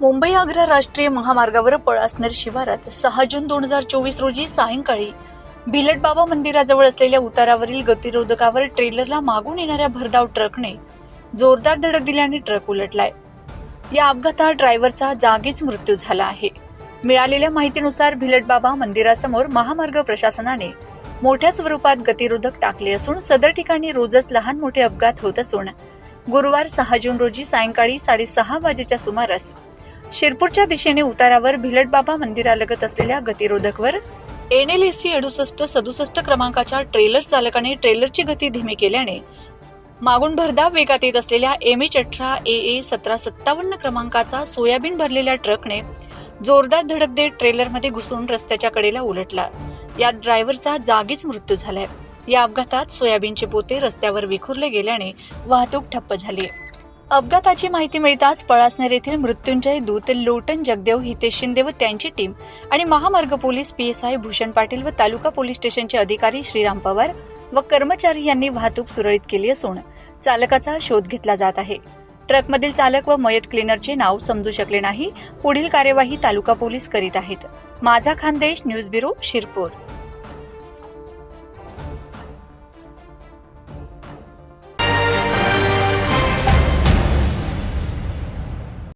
मुंबई आग्रा राष्ट्रीय महामार्गावर पळासनेर शिवारात 6 जून 2024 रोजी सायंकाळी भिलट बाबा मंदिराजवळ असलेल्या उतारावरील गतिरोधकावर ट्रेलरला मागून येणाऱ्या भरधाव ट्रकने जोरदार धडक दिल्याने ट्रक उलटलाय। या अपघातात ड्रायव्हरचा जागीच मृत्यू झाला आहे। मिळालेल्या माहितीनुसार भिलट बाबा मंदिरासमोर महामार्ग प्रशासनाने मोठ्या स्वरूपात गतिरोधक टाकले असून सदर ठिकाणी रोजच लहान मोठे अपघात होत असून गुरुवार 6 जून रोजी सायंकाळी 6:30 वाजेच्या सुमारास शिरपूरच्या दिशेने उतारावर भिलट बाबा मंदिरालगत असलेल्या गतिरोधकवर NLSC 6867 क्रमांकाच्या ट्रेलर चालकाने ट्रेलरची गती धीमी केल्याने मागून भरधाव वेगात येत असलेल्या MH18 AA 1757 क्रमांकाचा सोयाबीन भरलेल्या ट्रकने जोरदार धडक देत ट्रेलरमध्ये घुसून रस्त्याच्या कडेला उलटला। यात ड्रायव्हरचा जागीच मृत्यू झालाय। या अपघातात सोयाबीनचे पोते रस्त्यावर विखुरले गेल्याने वाहतूक ठप्प झाली। अपघाताची माहिती मिळताच पळासनेर येथील मृत्युंजय दूत लोटन जगदेव हितेश शिंदे व त्यांची टीम आणि महामार्ग पोलीस PSI भूषण पाटील व तालुका पोलीस स्टेशनचे अधिकारी श्रीराम पवार व कर्मचारी यांनी वाहतूक सुरळीत केली असून चालकाचा शोध घेतला जात आहे। ट्रकमधील चालक व मयत क्लीनरचे नाव समजू शकले नाही। पुढील कार्यवाही तालुका पोलीस करीत आहेत। माझा खानदेश न्यूज ब्युरो शिरपूर।